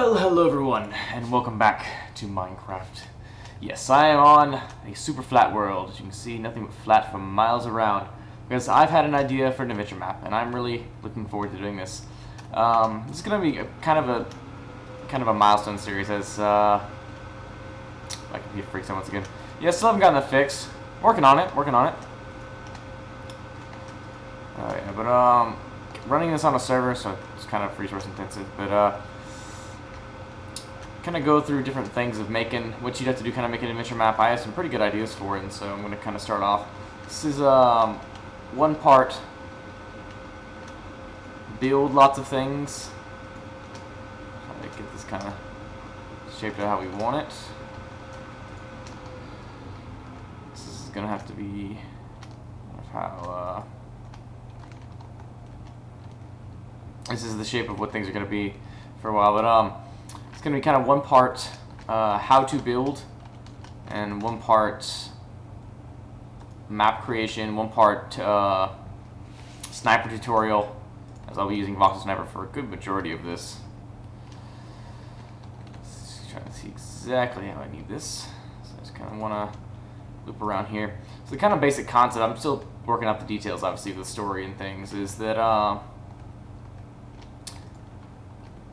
Well, hello everyone, and welcome back to Minecraft. Yes, I am on a super flat world. As you can see, nothing but flat for miles around. Because I've had an idea for an adventure map, and I'm really looking forward to doing this. This is going to be kind of a milestone series, as my computer freaks out once again. Yeah, still haven't gotten that fixed. Working on it. Oh yeah, but running this on a server, so it's kind of resource intensive. But kind of go through different things of making what you'd have to do, kind of make an adventure map. I have some pretty good ideas for it, and so I'm going to kind of start off. This is one part build lots of things. Try to get this kind of shaped out how we want it. This is going to have to be how this is the shape of what things are going to be for a while, but it's going to be kind of one part how to build, and one part map creation, one part sniper tutorial, as I'll be using voxel sniper for a good majority of this. Just trying to see exactly how I need this. So I just kind of want to loop around here. So the kind of basic concept, I'm still working out the details obviously of the story and things, is that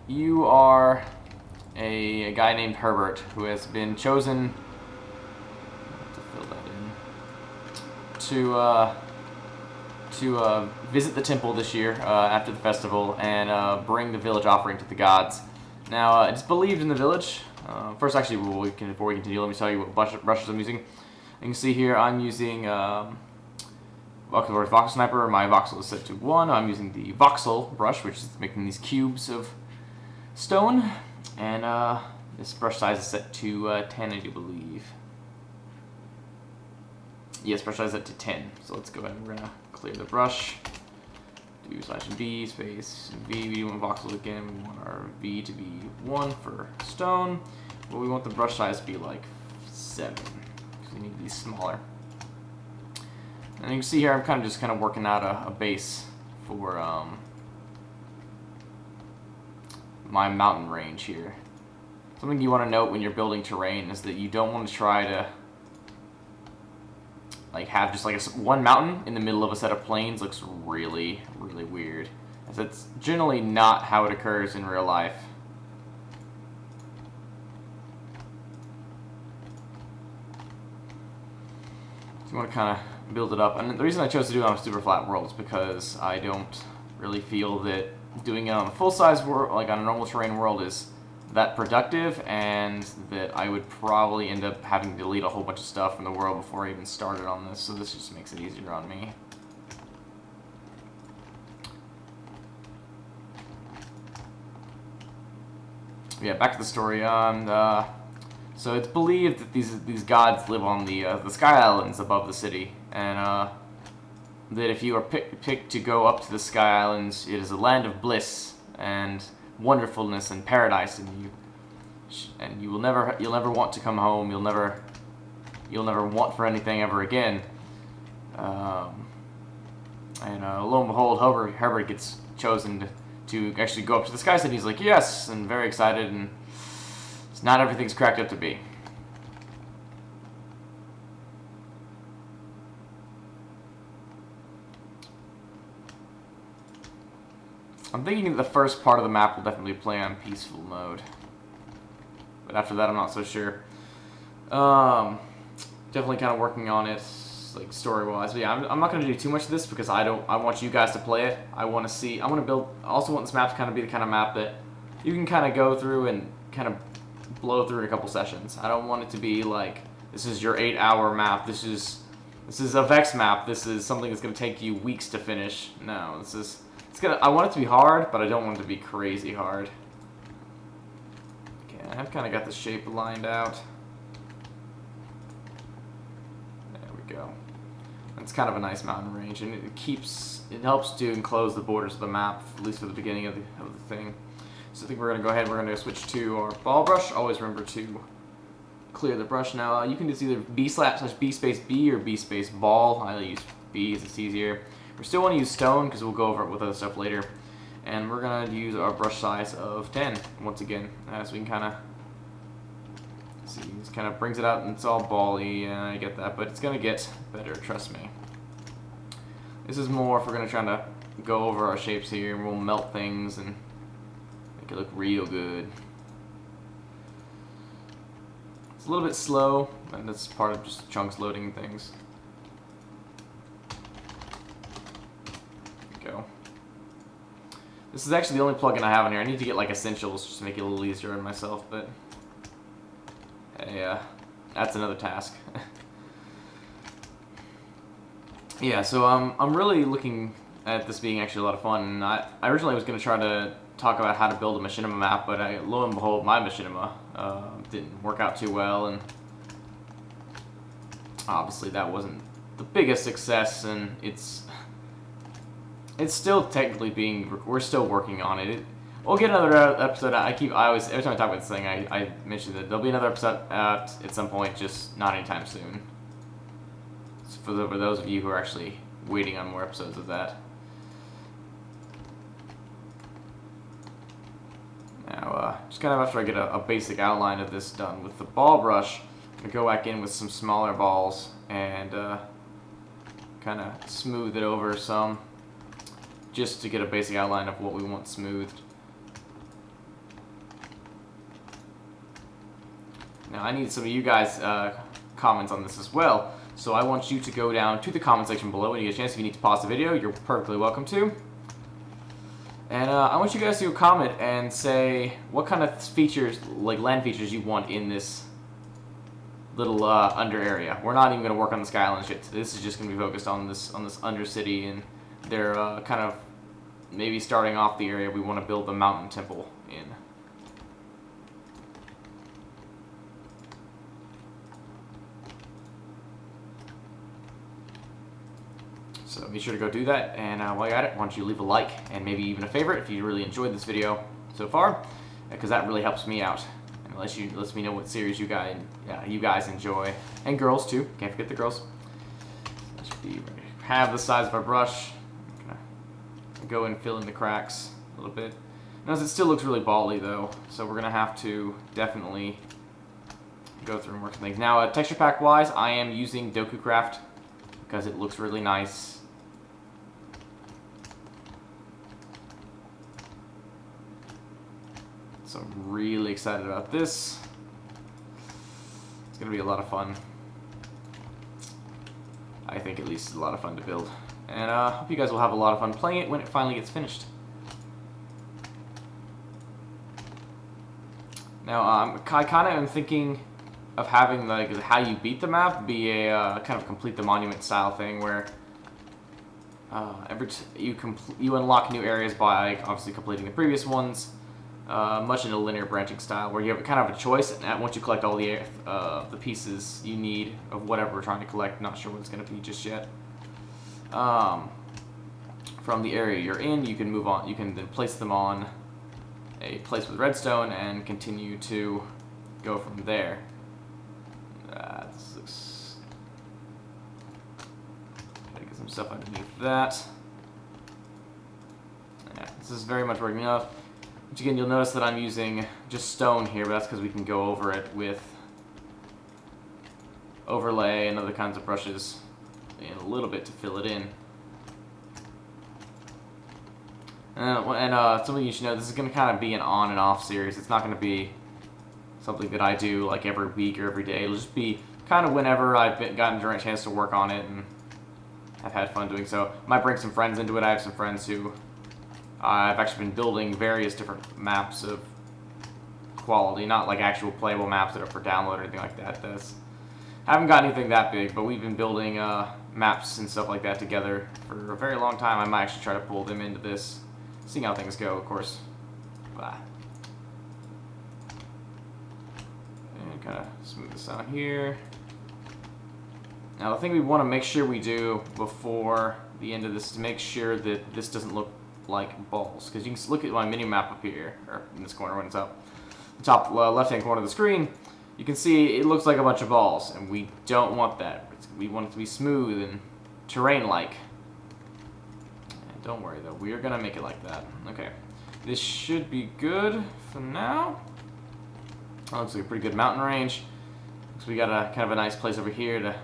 you are a guy named Herbert who has been chosen to fill that in to visit the temple this year after the festival and bring the village offering to the gods. Now it's believed in the village. First, actually, before we continue, let me tell you what brushes I'm using. You can see here I'm using voxel sniper. My voxel is set to 1. I'm using the voxel brush, which is making these cubes of stone. And this brush size is set to 10, I do believe. Yes, brush size is set to 10. So let's go ahead and we're gonna clear the brush. Do /V space V. We want voxels again. We want our V to be 1 for stone. But we want the brush size to be like 7 because we need these smaller. And you can see here I'm kind of working out a base for my mountain range here. Something you want to note when you're building terrain is that you don't want to try to have just like one mountain in the middle of a set of plains. Looks really, really weird, as that's generally not how it occurs in real life. So you want to kind of build it up, and the reason I chose to do it on a super flat world is because I don't really feel that doing it on a full-size world, like on a normal terrain world, is that productive, and that I would probably end up having to delete a whole bunch of stuff from the world before I even started on this, so this just makes it easier on me. Yeah, back to the story. So it's believed that these gods live on the Sky Islands above the city, and that if you are picked to go up to the Sky Islands, it is a land of bliss and wonderfulness and paradise, and you'll never want to come home. You'll never want for anything ever again. And lo and behold, Herbert gets chosen to actually go up to the Sky City. He's like, yes, and very excited, and it's not everything's cracked up to be. I'm thinking that the first part of the map will definitely play on peaceful mode, but after that I'm not so sure. Definitely kind of working on it, like story-wise. But yeah, I'm not going to do too much of this because I want you guys to play it. I want to build. I also want this map to kind of be the kind of map that you can kind of go through and kind of blow through in a couple sessions. I don't want it to be like this is your 8-hour map. This is a Vex map. This is something that's going to take you weeks to finish. No, this is. I want it to be hard, but I don't want it to be crazy hard. Okay, I've kind of got the shape lined out. There we go. It's kind of a nice mountain range, and it helps to enclose the borders of the map, at least for the beginning of the thing. So I think we're going to go ahead. We're going to switch to our ball brush. Always remember to clear the brush. Now you can just either B/B space B or B space ball. I use B as it's easier. We still want to use stone because we'll go over it with other stuff later. And we're going to use our brush size of 10 once again, so we can kind of see. This kind of brings it out, and it's all bally, and I get that, but it's going to get better, trust me. This is more if we're going to try to go over our shapes here, and we'll melt things and make it look real good. It's a little bit slow, and that's part of just chunks loading things. There we go. This is actually the only plugin I have in here. I need to get like Essentials just to make it a little easier on myself, but hey, that's another task. Yeah, so I'm really looking at this being actually a lot of fun. And I originally was going to try to talk about how to build a machinima map, but lo and behold, my machinima didn't work out too well, and obviously that wasn't the biggest success, and it's still technically we're still working on it. We'll get another episode. Every time I talk about this thing, I mention that there'll be another episode out at some point, just not anytime soon. So for those of you who are actually waiting on more episodes of that. Now, just kind of after I get a basic outline of this done with the ball brush, I'm going to go back in with some smaller balls and kind of smooth it over some, just to get a basic outline of what we want smoothed. Now I need some of you guys' comments on this as well, so I want you to go down to the comment section below when you get a chance. If you need to pause the video, you're perfectly welcome to. And I want you guys to comment and say what kind of features, like land features, you want in this little under area. We're not even going to work on the sky island shit. This is just going to be focused on this undercity, and they're kind of maybe starting off the area we want to build the mountain temple in. So be sure to go do that, and while you're at it, why don't you leave a like and maybe even a favorite if you really enjoyed this video so far, because that really helps me out and lets me know what series you guys enjoy, and girls too. Can't forget the girls. That should be ready. Have the size of our brush. I'm gonna go and fill in the cracks a little bit. Notice it still looks really bally though, so we're gonna have to definitely go through and work some things. Now, texture pack wise, I am using DokuCraft because it looks really nice. So I'm really excited about this. It's going to be a lot of fun. I think at least it's a lot of fun to build. And I hope you guys will have a lot of fun playing it when it finally gets finished. Now, I kind of am thinking of having like how you beat the map be a kind of complete the monument style thing, where you unlock new areas by obviously completing the previous ones. Much in a linear branching style, where you have kind of a choice, and once you collect all the pieces you need of whatever we're trying to collect, not sure what it's going to be just yet, from the area you're in, you can move on. You can then place them on a place with redstone and continue to go from there. This looks... Try to get some stuff underneath that. Yeah, this is very much working out. Which again, you'll notice that I'm using just stone here, but that's because we can go over it with overlay and other kinds of brushes and a little bit to fill it in. And something you should know, this is going to kind of be an on and off series. It's not going to be something that I do like every week or every day. It'll just be kind of whenever I've gotten a chance to work on it and have had fun doing so. Might bring some friends into it. I have some friends who I've actually been building various different maps of quality, not like actual playable maps that are for download or anything like that. I haven't got anything that big, but we've been building maps and stuff like that together for a very long time. I might actually try to pull them into this, seeing how things go, of course. And kind of smooth this out here. Now the thing we want to make sure we do before the end of this is to make sure that this doesn't look like balls, because you can look at my mini map up here, or in this corner when it's up, the top left hand corner of the screen. You can see it looks like a bunch of balls, and we don't want that. We want it to be smooth and terrain-like. And don't worry though, we are gonna make it like that. Okay. this should be good for now. That looks like a pretty good mountain range. So we got a kind of a nice place over here to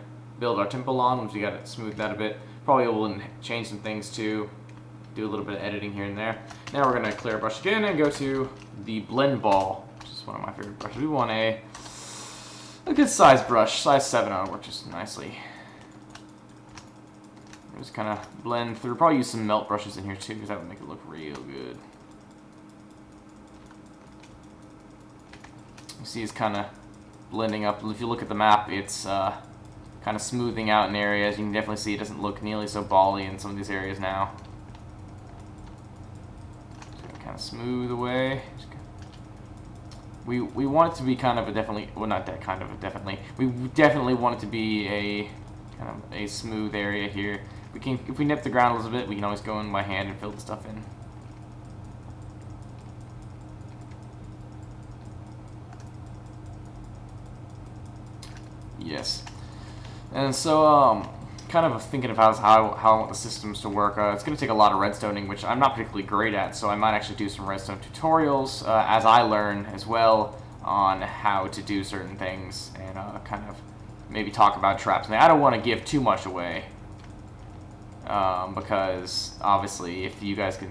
build our temple on, once we got it smoothed out a bit. Probably will change some things too. Do a little bit of editing here and there. Now we're gonna clear our brush again and go to the blend ball, which is one of my favorite brushes. We want a good size brush, size 7 ought to work just nicely. Just kind of blend through. Probably use some melt brushes in here too, because that would make it look real good. You see it's kind of blending up. If you look at the map, it's kind of smoothing out in areas. You can definitely see it doesn't look nearly so bally in some of these areas now. Kind of smooth away. We want it to be kind of a definitely, well, not that kind of a definitely. We definitely want it to be a kind of a smooth area here. We can, if we nip the ground a little bit, we can always go in by hand and fill the stuff in. Yes. And so, kind of thinking of how I want the systems to work. It's going to take a lot of redstoning, which I'm not particularly great at, so I might actually do some redstone tutorials as I learn as well on how to do certain things, and kind of maybe talk about traps. Now, I don't want to give too much away, because obviously if you guys can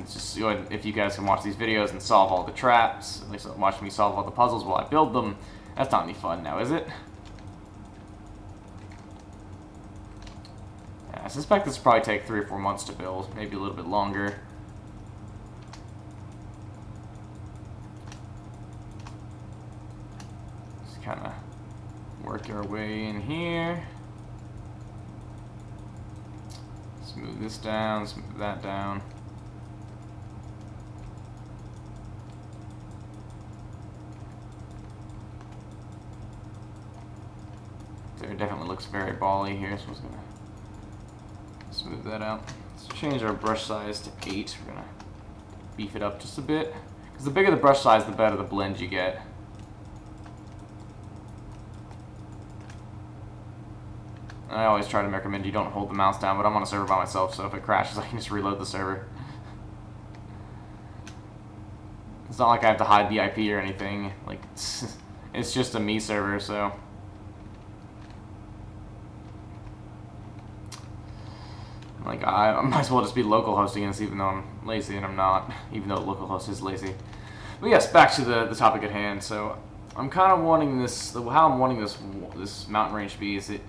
watch these videos and solve all the traps, at least watch me solve all the puzzles while I build them, that's not any fun now, is it? I suspect this will probably take 3 or 4 months to build, maybe a little bit longer. Just kind of work our way in here. Smooth this down, smooth that down. There definitely looks very bally here, so I was gonna smooth that out. Let's change our brush size to 8. We're gonna beef it up just a bit, because the bigger the brush size, the better the blend you get. I always try to recommend you don't hold the mouse down, but I'm on a server by myself, so if it crashes, I can just reload the server. It's not like I have to hide the IP or anything. Like, it's just a me server, so. Like, I might as well just be local hosting this, even though I'm lazy, and I'm not, even though localhost is lazy. But yes, back to the topic at hand. So, I'm kind of wanting this, how I'm wanting this mountain range to be is it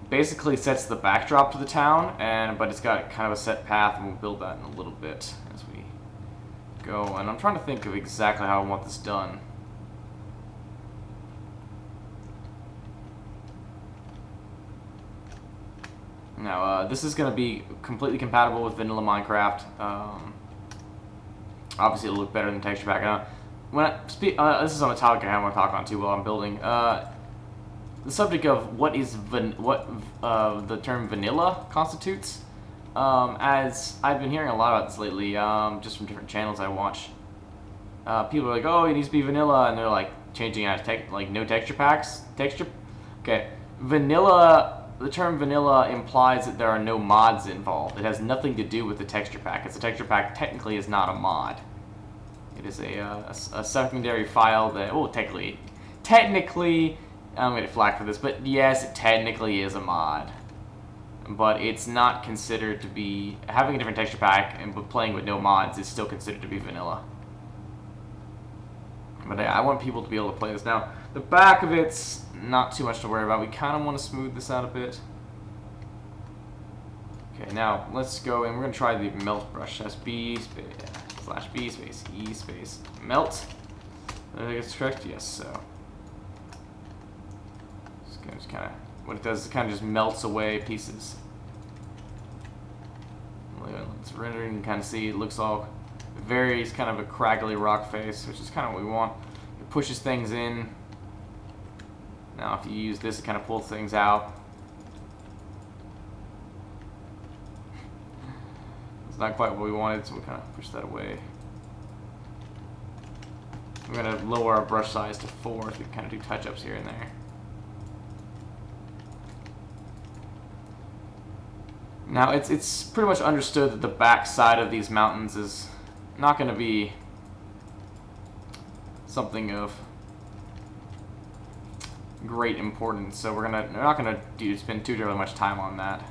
basically sets the backdrop to the town, but it's got kind of a set path, and we'll build that in a little bit as we go. And I'm trying to think of exactly how I want this done. Now, this is going to be completely compatible with vanilla Minecraft. Obviously, it'll look better than texture pack. This is on a topic I want to talk on too while I'm building. The subject of what the term vanilla constitutes. As I've been hearing a lot about this lately, just from different channels I watch. People are like, "Oh, it needs to be vanilla," and they're like changing out like no texture packs. Okay, vanilla. The term vanilla implies that there are no mods involved. It has nothing to do with the texture pack. It's a texture pack technically is not a mod. It is a secondary file that, oh, technically, I'm going to flag for this, but yes, it technically is a mod. But it's not considered to be, having a different texture pack and playing with no mods is still considered to be vanilla. But yeah, I want people to be able to play this. Now, the back of it's not too much to worry about. We kind of want to smooth this out a bit. Okay, now let's go and we're going to try the melt brush. That's B slash B space E space melt. Did I think it's correct? Yes, so. Just kind of, what it does is it kind of just melts away pieces. It's rendering, you can kind of see it looks all very kind of a craggly rock face, which is kind of what we want. It pushes things in. Now if you use this, it kind of pulls things out. It's not quite what we wanted, so we kind of push that away. We're going to lower our brush size to 4 so we can kind of do touch-ups here and there. Now it's pretty much understood that the back side of these mountains is not going to be something of great importance, so we're not gonna spend too terribly much time on that.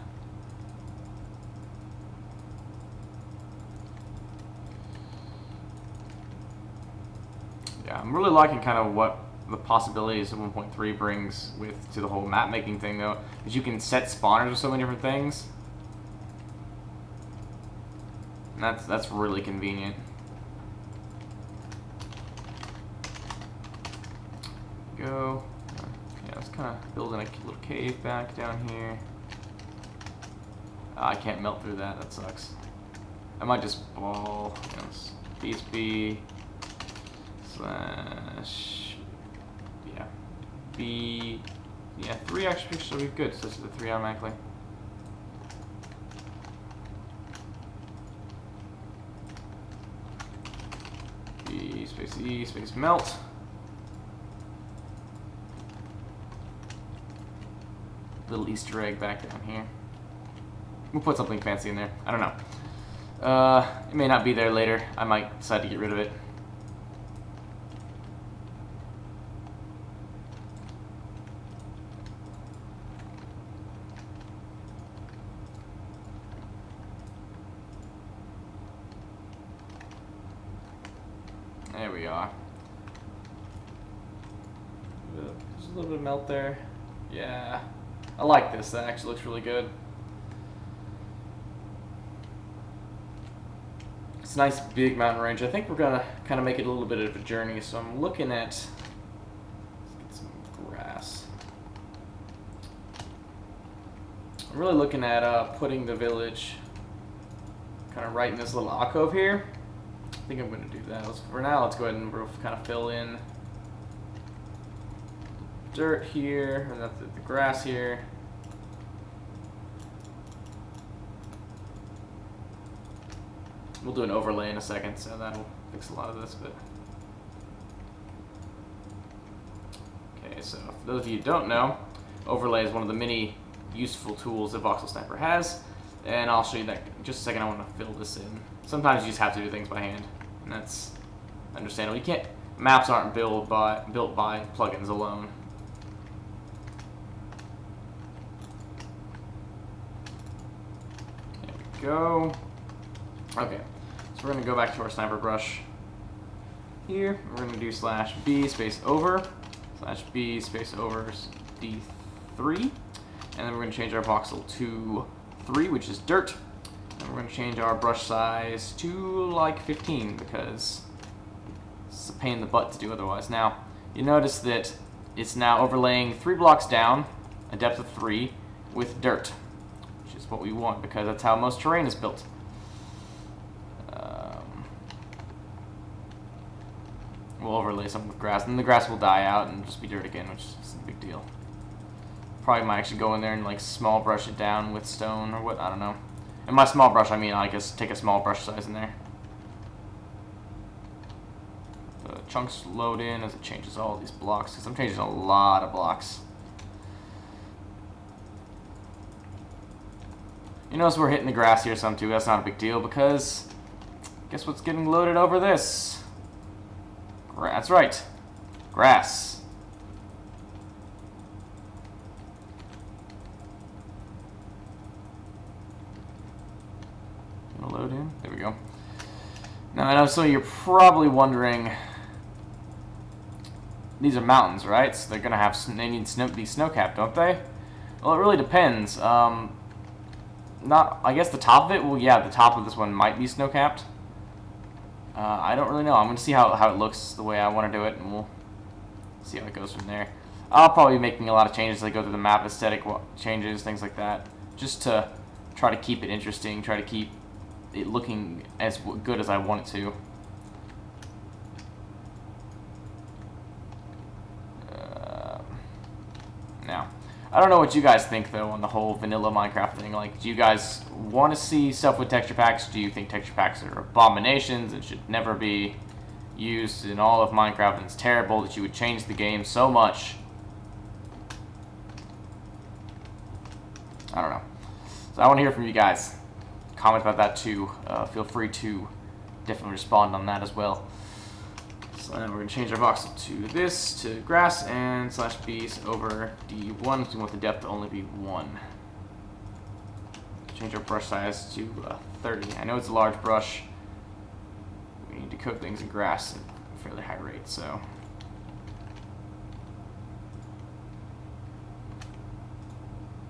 Yeah, I'm really liking kind of what the possibilities of 1.3 brings to the whole map making thing, though, is you can set spawners with so many different things. And that's really convenient. Go. Yeah, let's kind of build in a little cave back down here. I can't melt through that. That sucks. I might just ball. Yes. BSB slash. Yeah. B. Yeah, 3 extra pictures will be good. So this is the 3 automatically. B space E space melt. Little Easter egg back down here. We'll put something fancy in there. I don't know. It may not be there later. I might decide to get rid of it. There we are. There's a little bit of melt there. Yeah. I like this. That actually looks really good. It's a nice big mountain range. I think we're going to kind of make it a little bit of a journey. So I'm looking at... Let's get some grass. I'm really looking at putting the village kind of right in this little alcove here. I think I'm going to do that. For now, let's go ahead and kind of fill in dirt here, and that's the grass here. We'll do an overlay in a second, so that'll fix a lot of this. But okay, so for those of you who don't know, overlay is one of the many useful tools that Voxel Sniper has, and I'll show you that in just a second. I want to fill this in. Sometimes you just have to do things by hand, and that's understandable. You can't. Maps aren't built by plugins alone. Go. Okay, so we're going to go back to our sniper brush here. We're going to do /B space over /B space over D3, and then we're going to change our voxel to 3, which is dirt, and we're going to change our brush size to like 15 because it's a pain in the butt to do otherwise. Now you notice that it's now overlaying 3 blocks down, a depth of 3, with dirt, which is what we want because that's how most terrain is built. We'll overlay some with grass, and then the grass will die out and just be dirt again, which is a big deal. Probably might actually go in there and like small brush it down with stone or what, I don't know. And by small brush, I mean I guess take a small brush size in there. The chunks load in as it changes all these blocks, because I'm changing a lot of blocks. You notice we're hitting the grass here some too. That's not a big deal because guess what's getting loaded over this? That's right, grass. Gonna load in. There we go. Now I know some of you are probably wondering. These are mountains, right? So they're gonna have they need be snow-capped, don't they? Well, it really depends. Not, I guess the top of it. Well, yeah, the top of this one might be snow-capped. I don't really know. I'm going to see how it looks the way I want to do it, and we'll see how it goes from there. I'll probably be making a lot of changes as I go through the map, aesthetic changes, things like that, just to try to keep it interesting, try to keep it looking as good as I want it to. Now, I don't know what you guys think, though, on the whole vanilla Minecraft thing. Like, do you guys want to see stuff with texture packs? Do you think texture packs are abominations and should never be used in all of Minecraft, and it's terrible that you would change the game so much? I don't know. So I want to hear from you guys. Comment about that, too. Feel free to definitely respond on that as well. So then we're going to change our voxel to this, to grass, and slash b's over d1. We want the depth to only be 1. Change our brush size to 30. I know it's a large brush. We need to coat things in grass at a fairly high rate, so.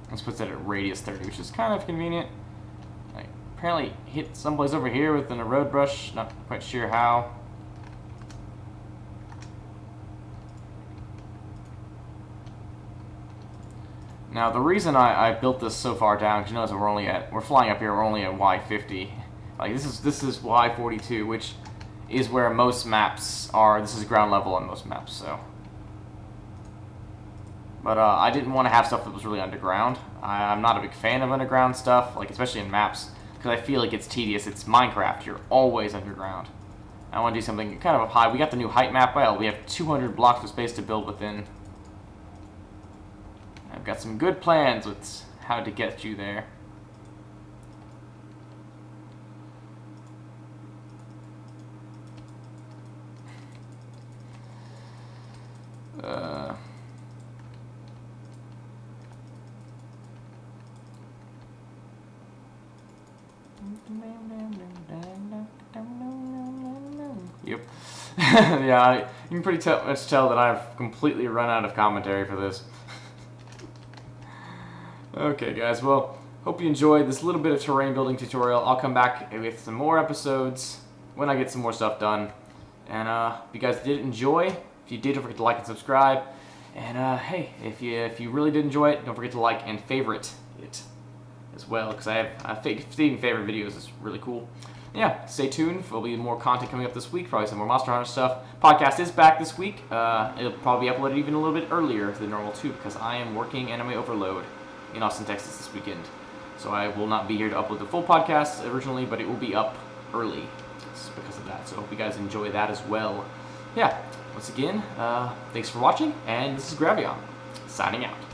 Let's put that at radius 30, which is kind of convenient. I apparently hit someplace over here with a road brush, not quite sure how. Now the reason I built this so far down, because you notice we're flying up here, we're only at Y50. Like this is Y42, which is where most maps are. This is ground level on most maps, so. But I didn't want to have stuff that was really underground. I'm not a big fan of underground stuff, like especially in maps, because I feel like it's tedious. It's Minecraft, you're always underground. I want to do something kind of up high. We got the new height map. Well, we have 200 blocks of space to build within. I've got some good plans with how to get you there. Yep. Yeah, you can pretty much tell that I've completely run out of commentary for this. Okay, guys, well, hope you enjoyed this little bit of terrain building tutorial. I'll come back with some more episodes when I get some more stuff done. And if you guys did enjoy, if you did, don't forget to like and subscribe. And hey, if you really did enjoy it, don't forget to like and favorite it as well, because I have seeing favorite videos is really cool. Yeah, stay tuned. There'll be more content coming up this week, probably some more Monster Hunter stuff. Podcast is back this week. It'll probably be uploaded even a little bit earlier than normal too, because I am working Anime Overload in Austin, Texas this weekend. So I will not be here to upload the full podcast originally, but it will be up early because of that. So I hope you guys enjoy that as well. Yeah, once again, thanks for watching, and this is Graveon, signing out.